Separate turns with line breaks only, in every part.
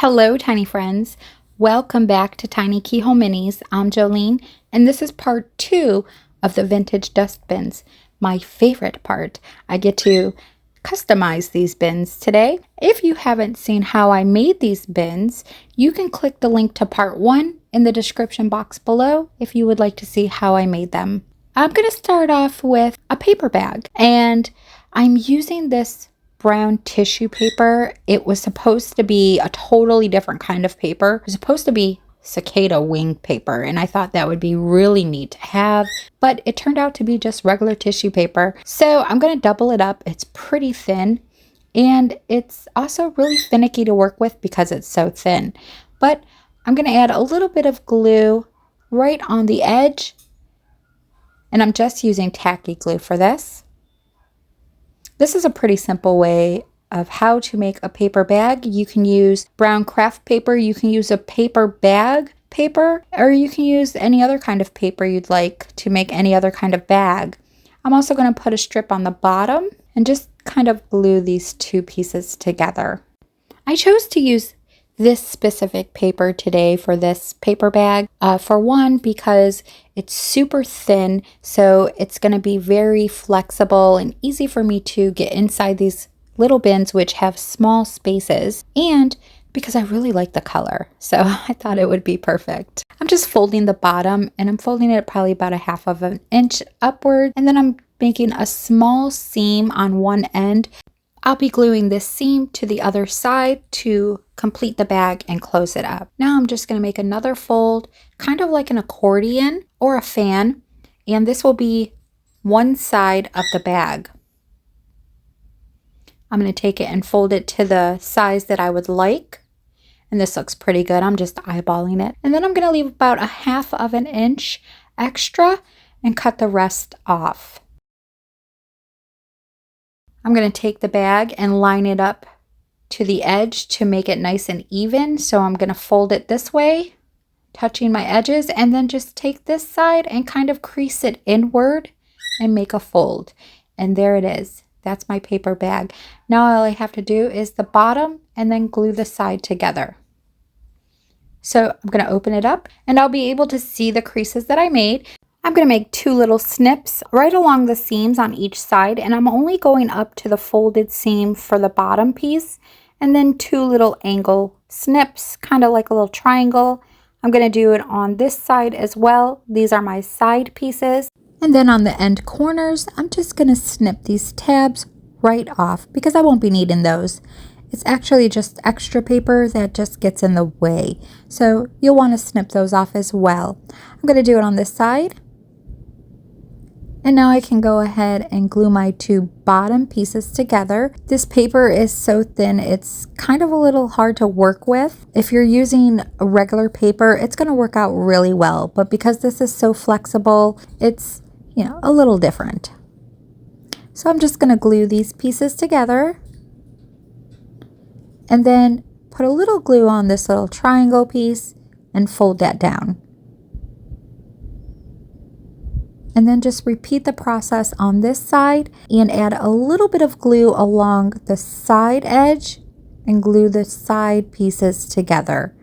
Hello, tiny friends. Welcome back to TinyKeyHoleMinis. I'm Jolene, and this is part 2 of the vintage dustbins. My favorite part. I get to customize these bins today. If you haven't seen how I made these bins, you can click the link to part 1 in the description box below if you would like to see how I made them. I'm going to start off with a paper bag, and I'm using this brown tissue paper. It was supposed to be a totally different kind of paper. It was supposed to be cicada wing paper, and I thought that would be really neat to have, but it turned out to be just regular tissue paper. So I'm going to double it up. It's pretty thin, and it's also really finicky to work with because it's so thin. But I'm going to add a little bit of glue right on the edge, and I'm just using tacky glue for this. This is a pretty simple way of how to make a paper bag. You can use brown craft paper, you can use a paper bag paper, or you can use any other kind of paper you'd like to make any other kind of bag. I'm also going to put a strip on the bottom and just kind of glue these two pieces together. I chose to use this specific paper today for this paper bag. For one, because it's super thin, so it's going to be very flexible and easy for me to get inside these little bins, which have small spaces, and because I really like the color, so I thought it would be perfect. I'm just folding the bottom, and I'm folding it probably about 1/2 of an inch upward, and then I'm making a small seam on one end. I'll be gluing this seam to the other side to complete the bag and close it up. Now I'm just going to make another fold, kind of like an accordion or a fan, and this will be one side of the bag. I'm going to take it and fold it to the size that I would like, and this looks pretty good. I'm just eyeballing it, and then I'm going to leave about 1/2 of an inch extra and cut the rest off. I'm going to take the bag and line it up to the edge to make it nice and even. So I'm going to fold it this way, touching my edges, and then just take this side and kind of crease it inward and make a fold. And there it is. That's my paper bag. Now all I have to do is the bottom and then glue the side together. So I'm going to open it up and I'll be able to see the creases that I made. I'm going to make 2 little snips right along the seams on each side, and I'm only going up to the folded seam for the bottom piece, and then 2 little angle snips, kind of like a little triangle. I'm going to do it on this side as well. These are my side pieces. And then on the end corners, I'm just going to snip these tabs right off because I won't be needing those. It's actually just extra paper that just gets in the way. So you'll want to snip those off as well. I'm going to do it on this side. And now I can go ahead and glue my 2 bottom pieces together. This paper is so thin, it's kind of a little hard to work with. If you're using a regular paper, it's going to work out really well. But because this is so flexible, it's, a little different. So I'm just going to glue these pieces together. And then put a little glue on this little triangle piece and fold that down. And then just repeat the process on this side and add a little bit of glue along the side edge and glue the side pieces together.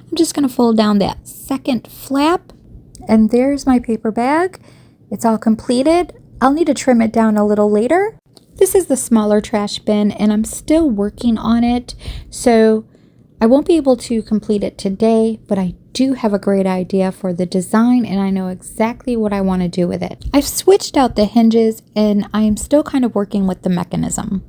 I'm just going to fold down that second flap, and there's my paper bag. It's all completed. I'll need to trim it down a little later. This is the smaller trash bin, and I'm still working on it, so I won't be able to complete it today, but I do have a great idea for the design, and I know exactly what I want to do with it. I've switched out the hinges, and I am still kind of working with the mechanism.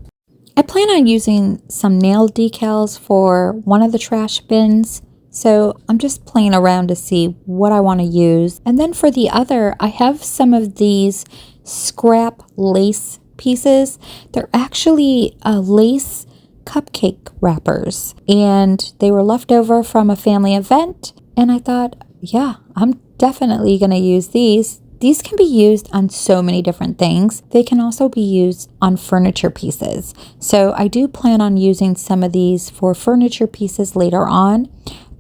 I plan on using some nail decals for one of the trash bins, so I'm just playing around to see what I want to use. And then for the other, I have some of these scrap lace pieces. They're actually lace cupcake wrappers, and they were left over from a family event, and I thought, yeah, I'm definitely going to use these. These can be used on so many different things. They can also be used on furniture pieces. So I do plan on using some of these for furniture pieces later on,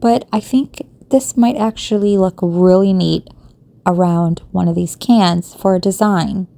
but I think this might actually look really neat around one of these cans for a design.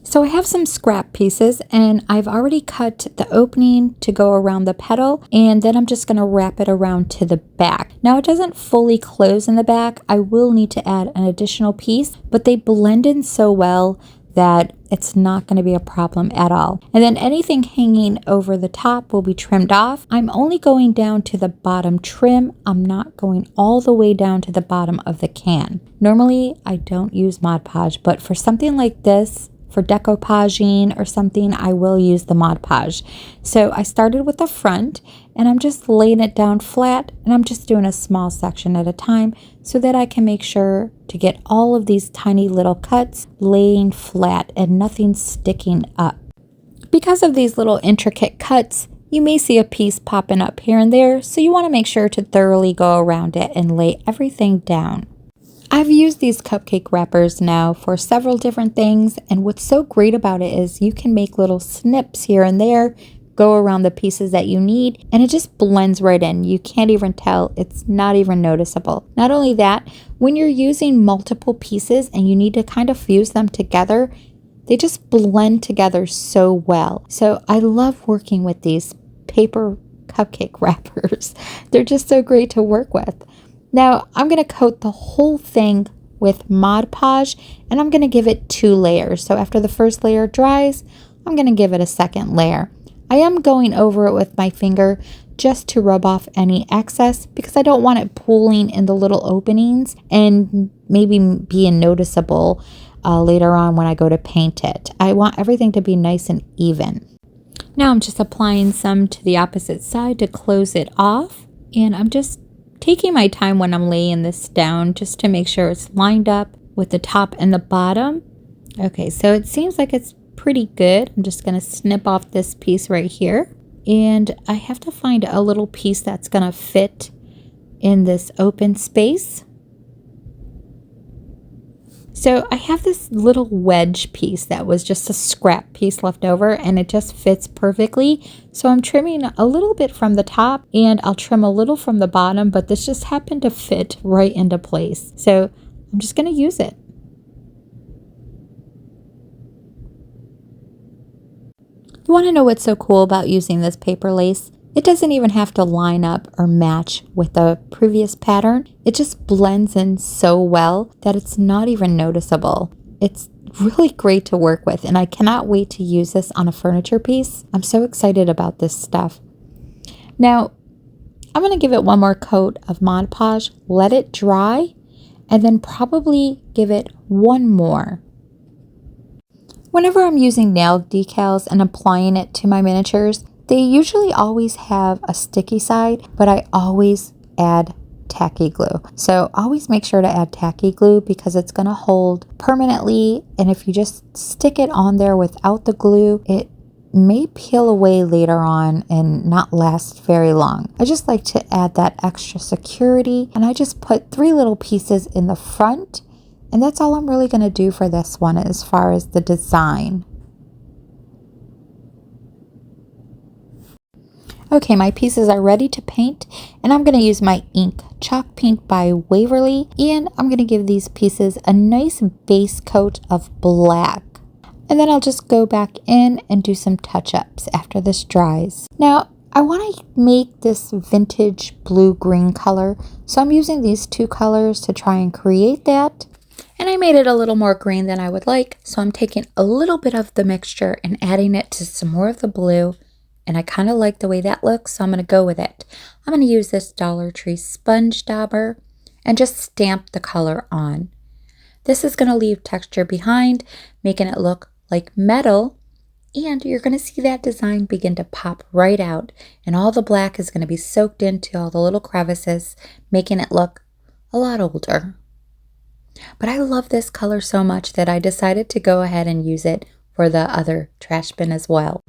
So I have some scrap pieces and I've already cut the opening to go around the petal, and then I'm just going to wrap it around to the back. Now it doesn't fully close in the back. I will need to add an additional piece, but they blend in so well that it's not going to be a problem at all. And then anything hanging over the top will be trimmed off. I'm only going down to the bottom trim. I'm not going all the way down to the bottom of the can. Normally I don't use Mod Podge, but for something like this, for decoupaging or something, I will use the Mod Podge. So I started with the front and I'm just laying it down flat, and I'm just doing a small section at a time so that I can make sure to get all of these tiny little cuts laying flat and nothing sticking up. Because of these little intricate cuts, you may see a piece popping up here and there, so you want to make sure to thoroughly go around it and lay everything down. I've used these cupcake wrappers now for several different things, and what's so great about it is you can make little snips here and there, go around the pieces that you need, and it just blends right in. You can't even tell. It's not even noticeable. Not only that, when you're using multiple pieces and you need to kind of fuse them together, they just blend together so well. So I love working with these paper cupcake wrappers. They're just so great to work with. Now I'm going to coat the whole thing with Mod Podge, and I'm going to give it 2 layers. So after the first layer dries, I'm going to give it a second layer. I am going over it with my finger just to rub off any excess because I don't want it pooling in the little openings and maybe being noticeable later on when I go to paint it. I want everything to be nice and even. Now I'm just applying some to the opposite side to close it off, and I'm just taking my time when I'm laying this down just to make sure it's lined up with the top and the bottom. Okay, so it seems like it's pretty good. I'm just going to snip off this piece right here, and I have to find a little piece that's going to fit in this open space. So I have this little wedge piece that was just a scrap piece left over, and it just fits perfectly. So I'm trimming a little bit from the top, and I'll trim a little from the bottom, but this just happened to fit right into place. So I'm just going to use it. You want to know what's so cool about using this paper lace? It doesn't even have to line up or match with the previous pattern. It just blends in so well that it's not even noticeable. It's really great to work with, and I cannot wait to use this on a furniture piece. I'm so excited about this stuff. Now, I'm going to give it one more coat of Mod Podge, let it dry, and then probably give it one more. Whenever I'm using nail decals and applying it to my miniatures, they usually always have a sticky side, but I always add tacky glue. So always make sure to add tacky glue because it's going to hold permanently, and if you just stick it on there without the glue, it may peel away later on and not last very long. I just like to add that extra security, and I just put 3 little pieces in the front, and that's all I'm really going to do for this one as far as the design. Okay, my pieces are ready to paint, and I'm going to use my ink chalk paint by Waverly, and I'm going to give these pieces a nice base coat of black. And then I'll just go back in and do some touch-ups after this dries. Now, I want to make this vintage blue-green color, so I'm using these 2 colors to try and create that. And I made it a little more green than I would like, so I'm taking a little bit of the mixture and adding it to some more of the blue. And I kind of like the way that looks, so I'm going to go with it. I'm going to use this Dollar Tree sponge dauber and just stamp the color on. This is going to leave texture behind, making it look like metal. And you're going to see that design begin to pop right out. And all the black is going to be soaked into all the little crevices, making it look a lot older. But I love this color so much that I decided to go ahead and use it for the other trash bin as well.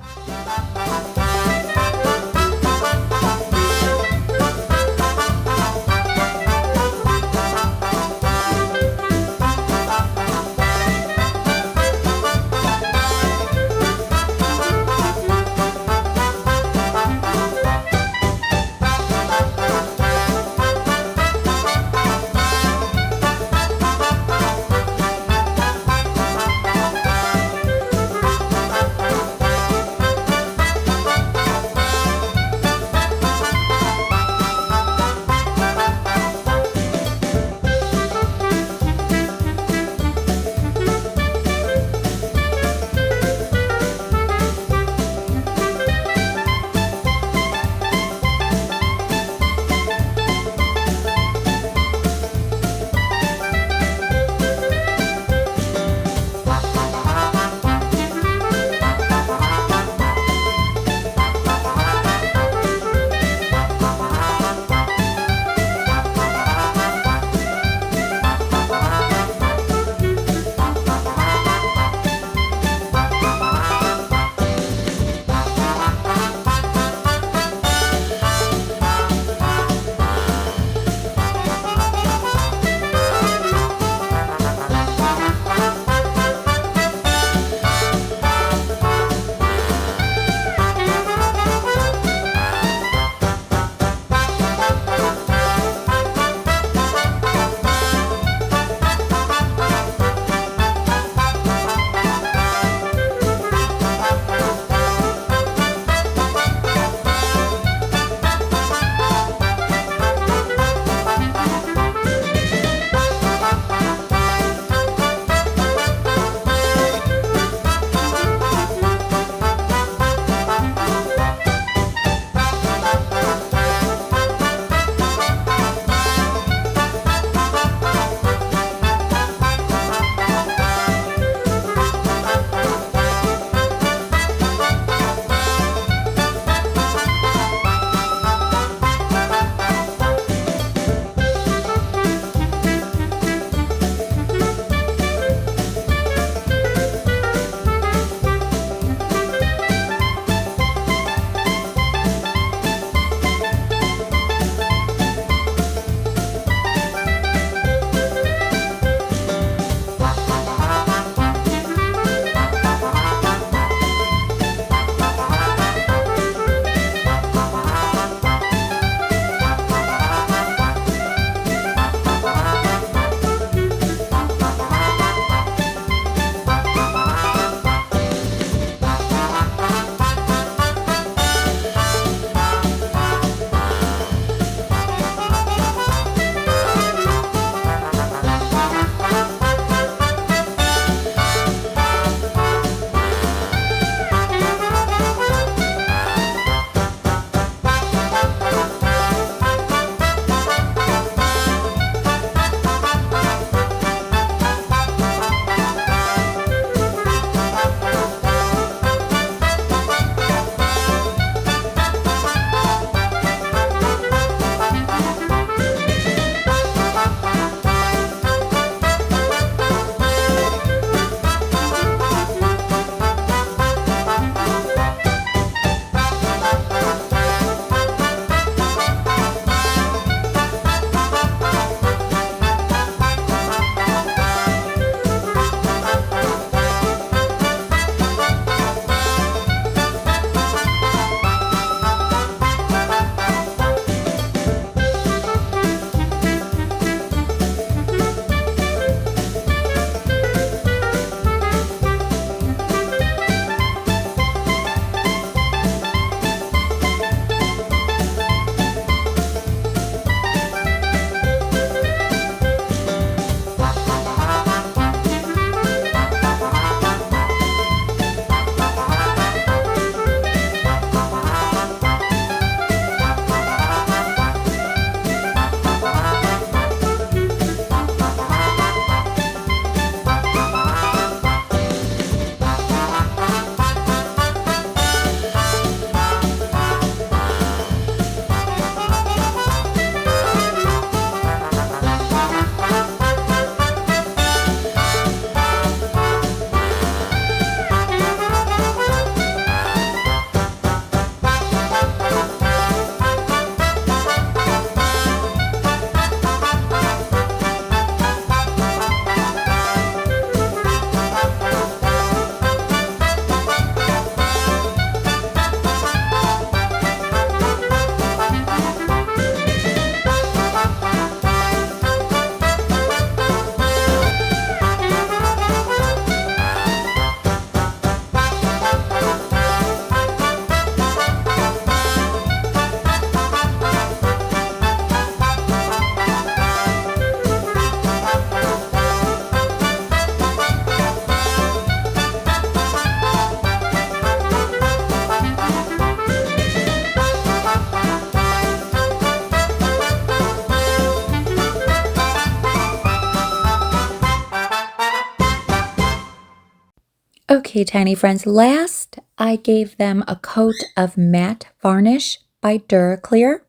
Okay, tiny friends, last I gave them a coat of matte varnish by Duraclear,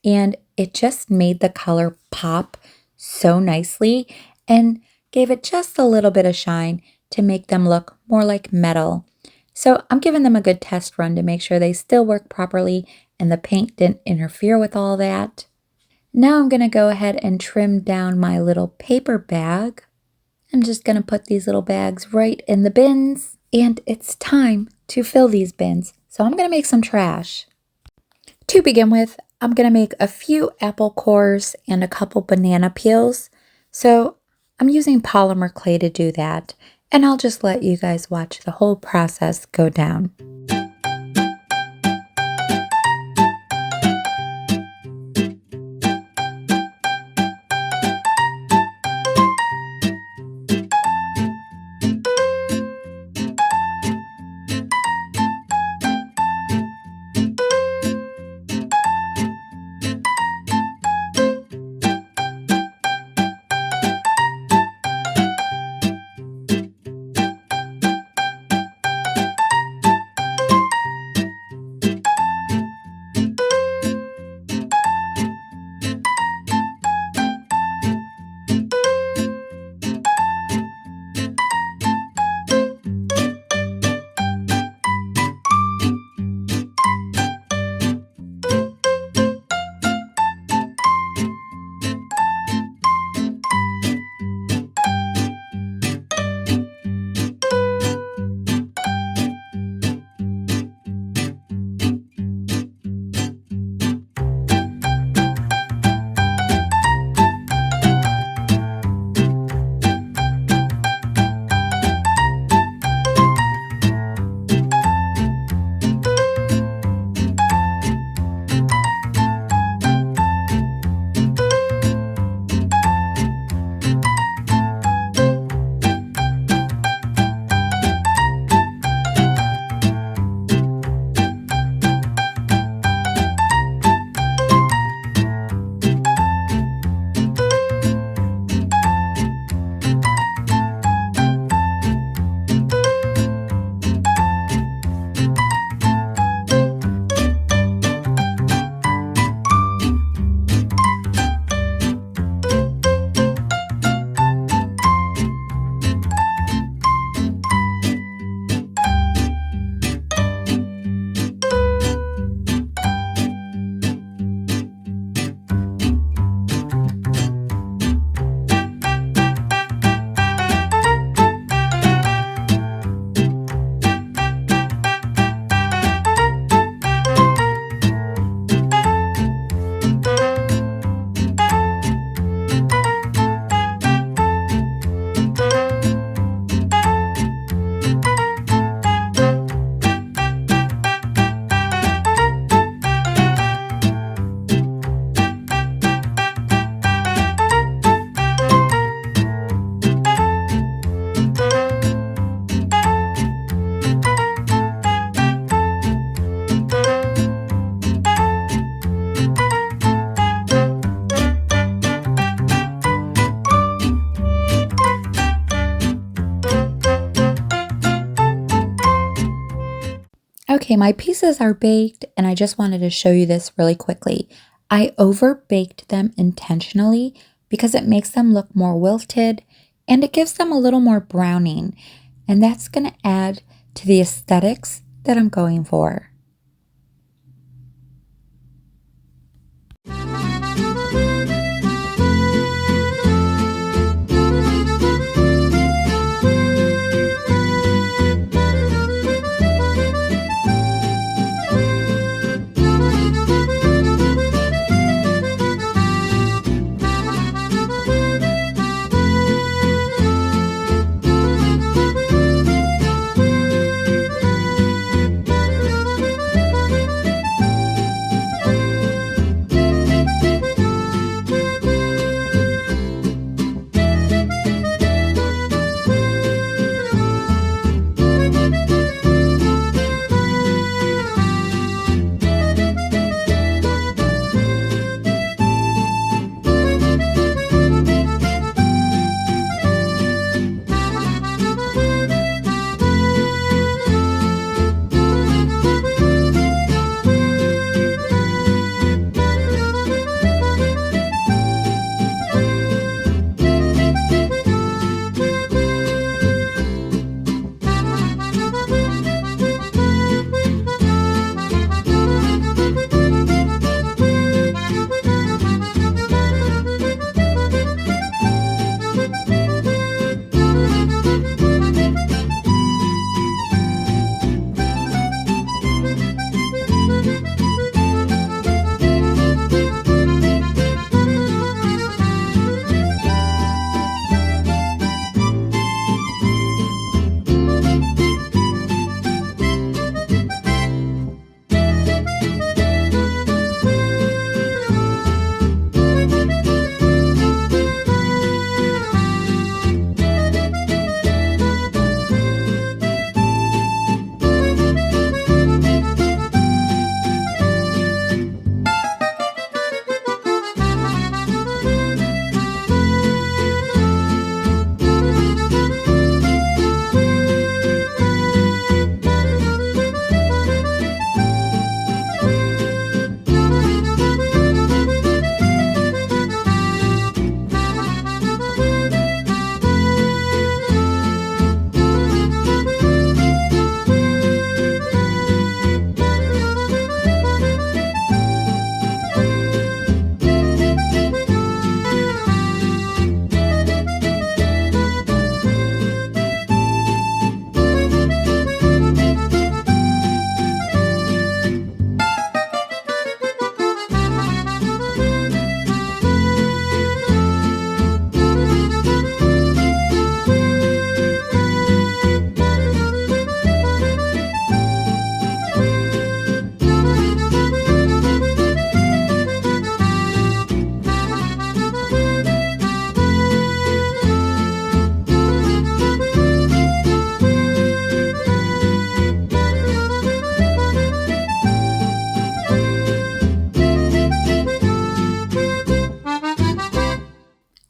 and it just made the color pop so nicely and gave it just a little bit of shine to make them look more like metal. So I'm giving them a good test run to make sure they still work properly and the paint didn't interfere with all that. Now I'm going to go ahead and trim down my little paper bag. I'm just going to put these little bags right in the bins, and it's time to fill these bins. So I'm going to make some trash. To begin with, I'm going to make a few apple cores and a couple banana peels. So I'm using polymer clay to do that, and I'll just let you guys watch the whole process go down. Okay, my pieces are baked, and I just wanted to show you this really quickly. I over-baked them intentionally because it makes them look more wilted and it gives them a little more browning, and that's going to add to the aesthetics that I'm going for.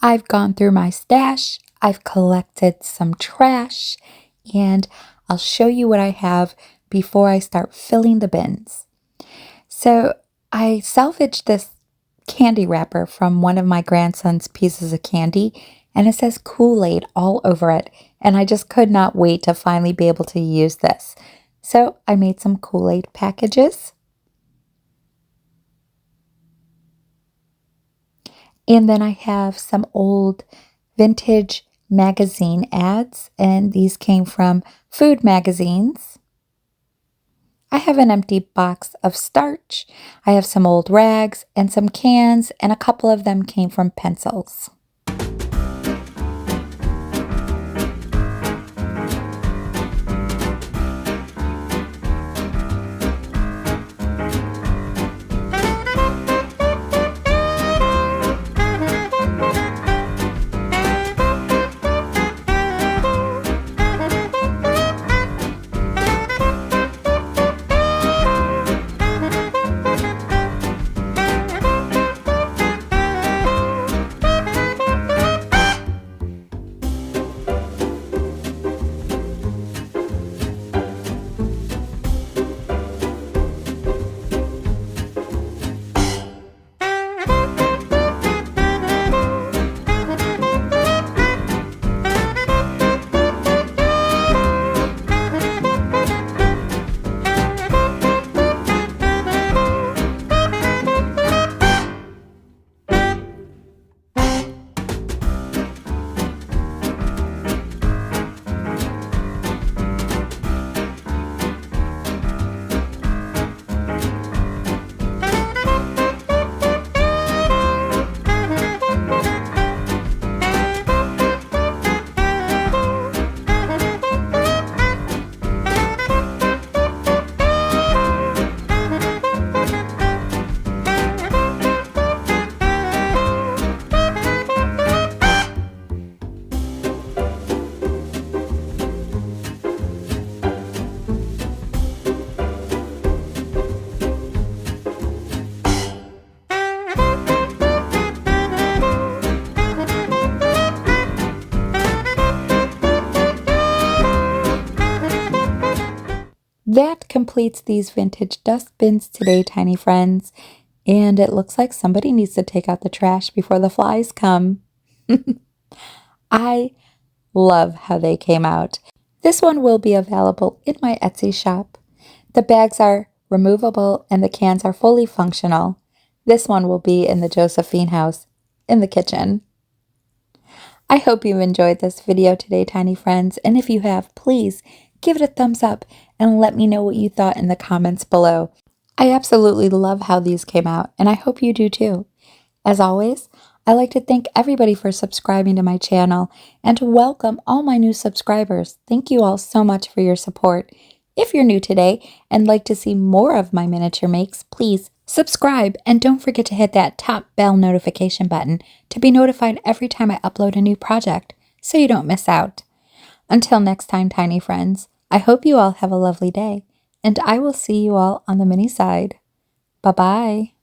I've gone through my stash, I've collected some trash, and I'll show you what I have before I start filling the bins. So I salvaged this candy wrapper from one of my grandson's pieces of candy, and it says Kool-Aid all over it, and I just could not wait to finally be able to use this. So I made some Kool-Aid packages. And then I have some old vintage magazine ads, and these came from food magazines. I have an empty box of starch. I have some old rags and some cans, and a couple of them came from pencils. That completes these vintage dustbins today, tiny friends. And it looks like somebody needs to take out the trash before the flies come. I love how they came out. This one will be available in my Etsy shop. The bags are removable and the cans are fully functional. This one will be in the Josephine house in the kitchen. I hope you enjoyed this video today, tiny friends, and if you have, please give it a thumbs up and let me know what you thought in the comments below. I absolutely love how these came out, and I hope you do too. As always, I'd like to thank everybody for subscribing to my channel and to welcome all my new subscribers. Thank you all so much for your support. If you're new today and like to see more of my miniature makes, please subscribe and don't forget to hit that top bell notification button to be notified every time I upload a new project so you don't miss out. Until next time, tiny friends, I hope you all have a lovely day, and I will see you all on the mini side. Bye-bye.